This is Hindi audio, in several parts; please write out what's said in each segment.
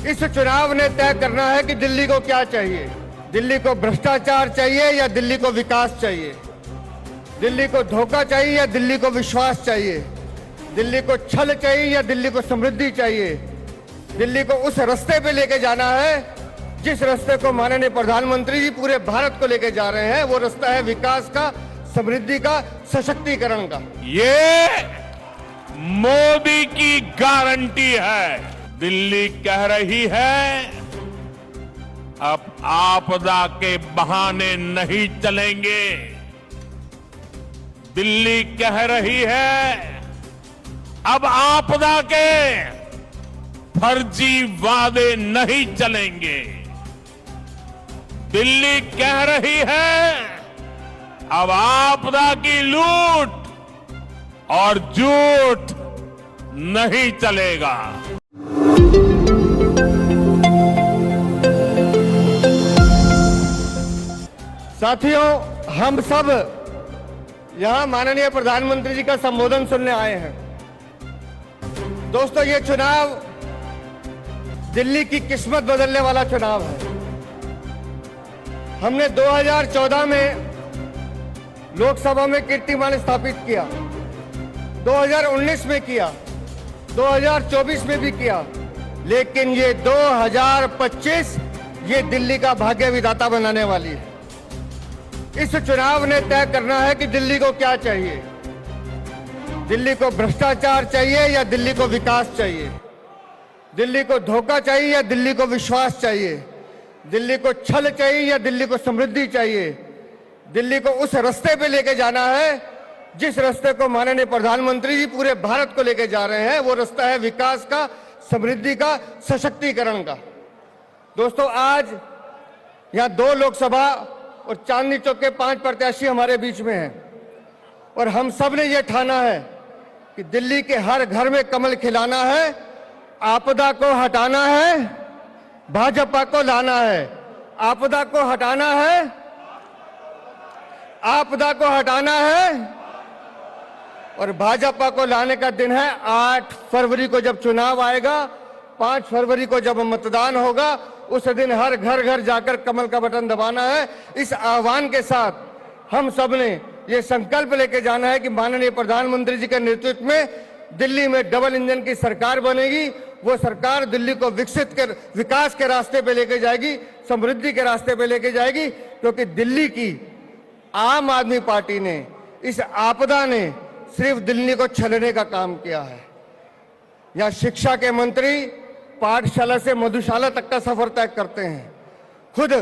इस चुनाव ने तय करना है कि दिल्ली को क्या चाहिए। दिल्ली को भ्रष्टाचार चाहिए या दिल्ली को विकास चाहिए। दिल्ली को धोखा चाहिए या दिल्ली को विश्वास चाहिए। दिल्ली को छल चाहिए या दिल्ली को समृद्धि चाहिए। दिल्ली को उस रास्ते पे लेके जाना है जिस रास्ते को माननीय प्रधानमंत्री जी पूरे भारत को लेके जा रहे हैं। वो रास्ता है विकास का, समृद्धि का, सशक्तिकरण का। ये मोदी की गारंटी है। दिल्ली कह रही है अब आपदा के बहाने नहीं चलेंगे। दिल्ली कह रही है अब आपदा के फर्जी वादे नहीं चलेंगे। दिल्ली कह रही है अब आपदा की लूट और झूठ नहीं चलेगा। साथियों, हम सब यहां माननीय प्रधानमंत्री जी का संबोधन सुनने आए हैं। दोस्तों, ये चुनाव दिल्ली की किस्मत बदलने वाला चुनाव है। हमने 2014 में लोकसभा में कीर्तिमान स्थापित किया, 2019 में किया, 2024 में भी किया, लेकिन ये 2025 ये दिल्ली का भाग्य विधाता बनाने वाली है। इस चुनाव ने तय करना है कि दिल्ली को क्या चाहिए। दिल्ली को भ्रष्टाचार चाहिए या दिल्ली को विकास चाहिए। दिल्ली को धोखा चाहिए या दिल्ली को विश्वास चाहिए। दिल्ली को छल चाहिए या दिल्ली को समृद्धि चाहिए। दिल्ली को उस रास्ते पे लेके जाना है जिस रास्ते को माननीय प्रधानमंत्री जी पूरे भारत को लेके जा रहे हैं। वो रास्ता है विकास का, समृद्धि का, सशक्तिकरण का। दोस्तों, आज यहाँ 2 लोकसभा और चांदनी चौक के 5 प्रत्याशी हमारे बीच में हैं और हम सब ने ये ठाना है कि दिल्ली के हर घर में कमल खिलाना है, आपदा को हटाना है, भाजपा को लाना है। आपदा को हटाना है, आपदा को हटाना है और भाजपा को लाने का दिन है 8 फरवरी को जब चुनाव आएगा। 5 फरवरी को जब मतदान होगा उस दिन हर घर घर जाकर कमल का बटन दबाना है। इस आह्वान के साथ हम सब ने ये संकल्प लेके जाना है कि माननीय प्रधानमंत्री जी के नेतृत्व में दिल्ली में डबल इंजन की सरकार बनेगी। वो सरकार दिल्ली को विकसित कर विकास के रास्ते पे लेके जाएगी, समृद्धि के रास्ते पे लेके जाएगी, क्योंकि दिल्ली की आम आदमी पार्टी ने इस आपदा ने सिर्फ दिल्ली को छलने का काम किया है। यहाँ शिक्षा के मंत्री पाठशाला से मधुशाला तक का सफर तय करते हैं। खुद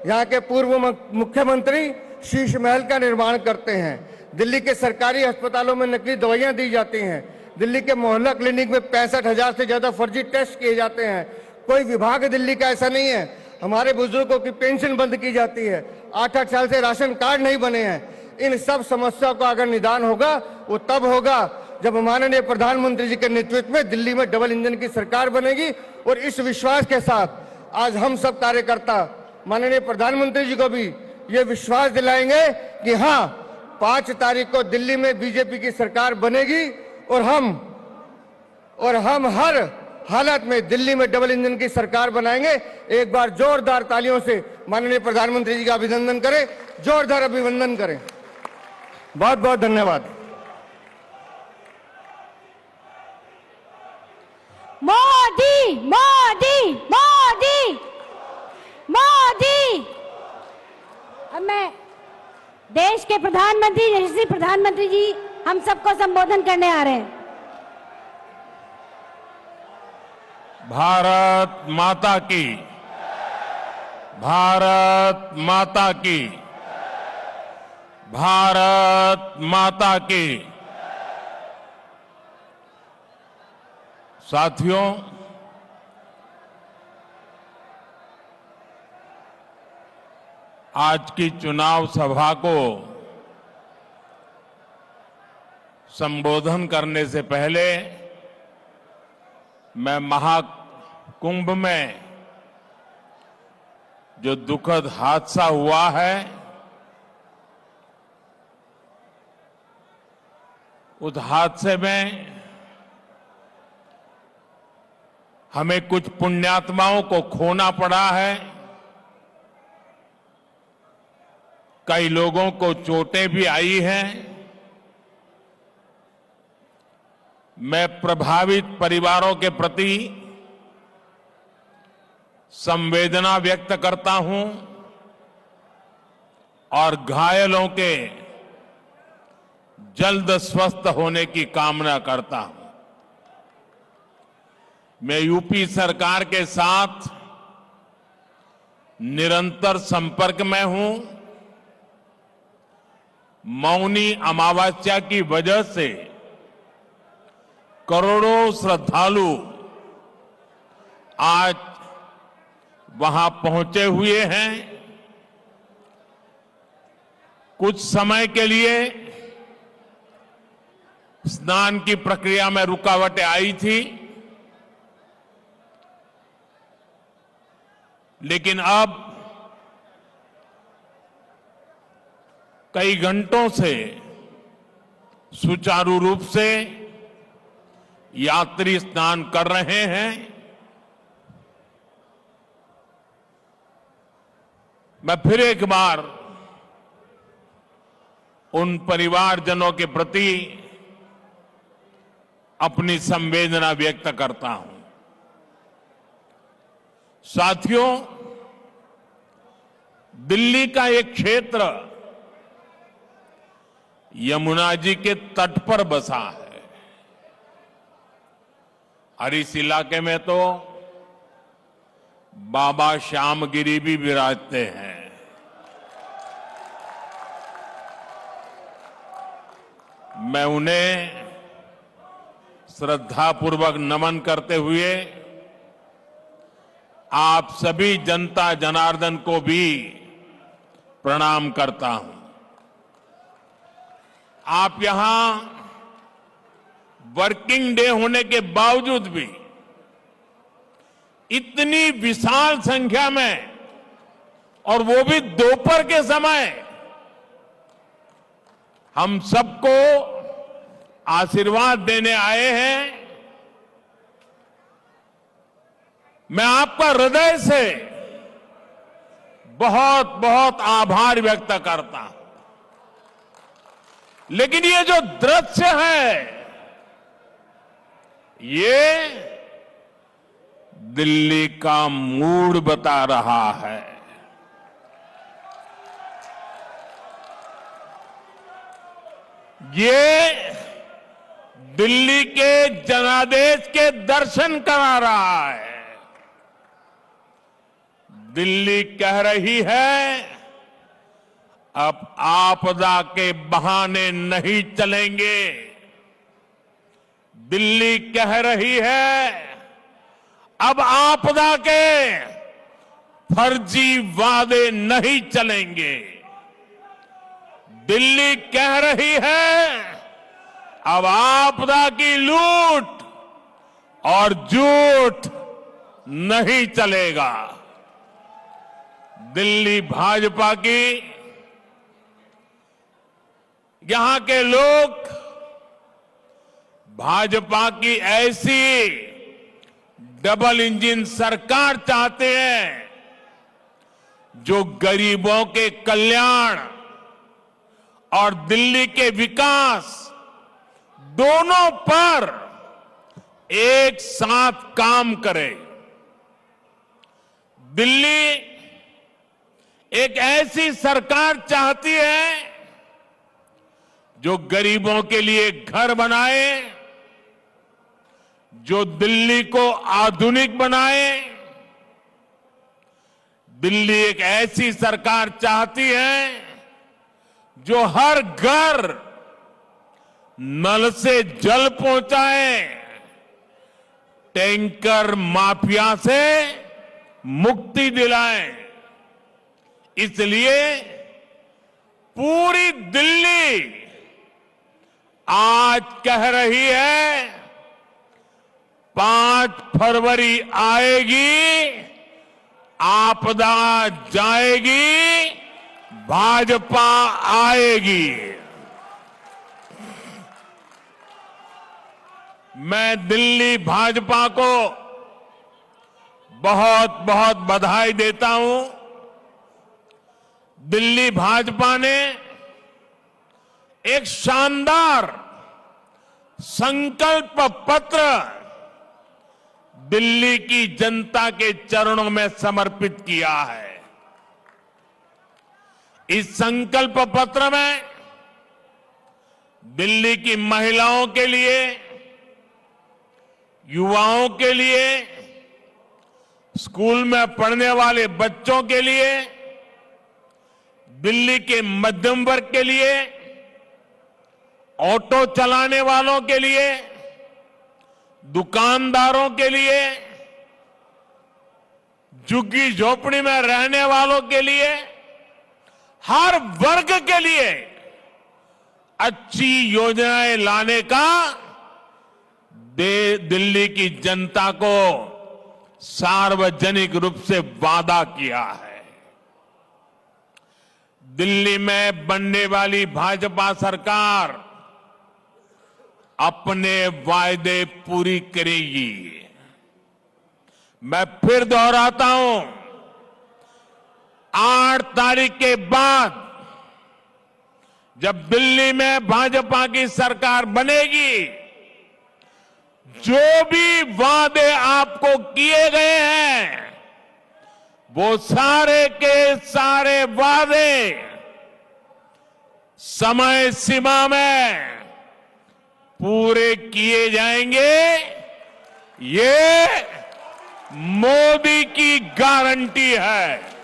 यहाँ के पूर्व मुख्यमंत्री शीश महल का निर्माण करते हैं। दिल्ली के सरकारी अस्पतालों में नकली दवाइयां दी जाती हैं। दिल्ली के मोहल्ला क्लिनिक में 65,000 से ज्यादा फर्जी टेस्ट किए जाते हैं। कोई विभाग दिल्ली का ऐसा नहीं है। हमारे बुजुर्गों की पेंशन बंद की जाती है। 8-8 साल से राशन कार्ड नहीं बने हैं। इन सब समस्याओं का अगर निदान होगा वो तब होगा जब माननीय प्रधानमंत्री जी के नेतृत्व में दिल्ली में डबल इंजन की सरकार बनेगी। और इस विश्वास के साथ आज हम सब कार्यकर्ता माननीय प्रधानमंत्री जी को भी ये विश्वास दिलाएंगे कि हाँ, 5 तारीख को दिल्ली में बीजेपी की सरकार बनेगी और हम हर हालत में दिल्ली में डबल इंजन की सरकार बनाएंगे। एक बार जोरदार तालियों से माननीय प्रधानमंत्री जी का अभिनंदन करें, जोरदार अभिनंदन करें। बहुत बहुत धन्यवाद। मोदी मोदी मोदी मोदी। अब मैं देश के प्रधानमंत्री यशस्वी प्रधानमंत्री जी हम सबको संबोधन करने आ रहे हैं। भारत माता की, भारत माता की, भारत माता की। साथियों, आज की चुनाव सभा को संबोधन करने से पहले मैं महाकुंभ में जो दुखद हादसा हुआ है उस हादसे में हमें कुछ पुण्यात्माओं को खोना पड़ा है, कई लोगों को चोटें भी आई हैं। मैं प्रभावित परिवारों के प्रति संवेदना व्यक्त करता हूं और घायलों के जल्द स्वस्थ होने की कामना करता हूं। मैं यूपी सरकार के साथ निरंतर संपर्क में हूं। मौनी अमावस्या की वजह से करोड़ों श्रद्धालु आज वहां पहुंचे हुए हैं। कुछ समय के लिए स्नान की प्रक्रिया में रुकावटें आई थी, लेकिन अब कई घंटों से सुचारू रूप से यात्री स्नान कर रहे हैं। मैं फिर एक बार उन परिवारजनों के प्रति अपनी संवेदना व्यक्त करता हूं। साथियों, दिल्ली का एक क्षेत्र यमुना जी के तट पर बसा है और इस इलाके में तो बाबा श्यामगिरी भी विराजते हैं। मैं उन्हें श्रद्धापूर्वक नमन करते हुए आप सभी जनता जनार्दन को भी प्रणाम करता हूं। आप यहां वर्किंग डे होने के बावजूद भी इतनी विशाल संख्या में, और वो भी दोपहर के समय, हम सबको आशीर्वाद देने आए हैं। मैं आपका हृदय से बहुत बहुत आभार व्यक्त करता हूं। लेकिन ये जो दृश्य है, ये दिल्ली का मूड बता रहा है। ये दिल्ली के जनादेश के दर्शन करा रहा है। दिल्ली कह रही है, अब आपदा के बहाने नहीं चलेंगे। दिल्ली कह रही है, अब आपदा के फर्जी वादे नहीं चलेंगे। दिल्ली कह रही है, अब आपदा की लूट और झूठ नहीं चलेगा। दिल्ली भाजपा की, यहां के लोग भाजपा की ऐसी डबल इंजन सरकार चाहते हैं जो गरीबों के कल्याण और दिल्ली के विकास दोनों पर एक साथ काम करे। दिल्ली एक ऐसी सरकार चाहती है जो गरीबों के लिए घर बनाए, जो दिल्ली को आधुनिक बनाए। दिल्ली एक ऐसी सरकार चाहती है जो हर घर नल से जल पहुंचाए, टैंकर माफिया से मुक्ति दिलाए। इसलिए पूरी दिल्ली आज कह रही है, 5 फरवरी आएगी, आपदा जाएगी, भाजपा आएगी। मैं दिल्ली भाजपा को बहुत बहुत बधाई देता हूं। दिल्ली भाजपा ने एक शानदार संकल्प पत्र दिल्ली की जनता के चरणों में समर्पित किया है। इस संकल्प पत्र में दिल्ली की महिलाओं के लिए, युवाओं के लिए, स्कूल में पढ़ने वाले बच्चों के लिए, दिल्ली के मध्यम वर्ग के लिए, ऑटो चलाने वालों के लिए, दुकानदारों के लिए, झुग्गी झोपड़ी में रहने वालों के लिए, हर वर्ग के लिए अच्छी योजनाएं लाने का दिल्ली की जनता को सार्वजनिक रूप से वादा किया है। दिल्ली में बनने वाली भाजपा सरकार अपने वायदे पूरी करेगी। मैं फिर दोहराता हूं, 8 तारीख के बाद जब दिल्ली में भाजपा की सरकार बनेगी, जो भी वादे आपको किए गए हैं, वो सारे के सारे वादे समय सीमा में पूरे किए जाएंगे। ये मोदी की गारंटी है।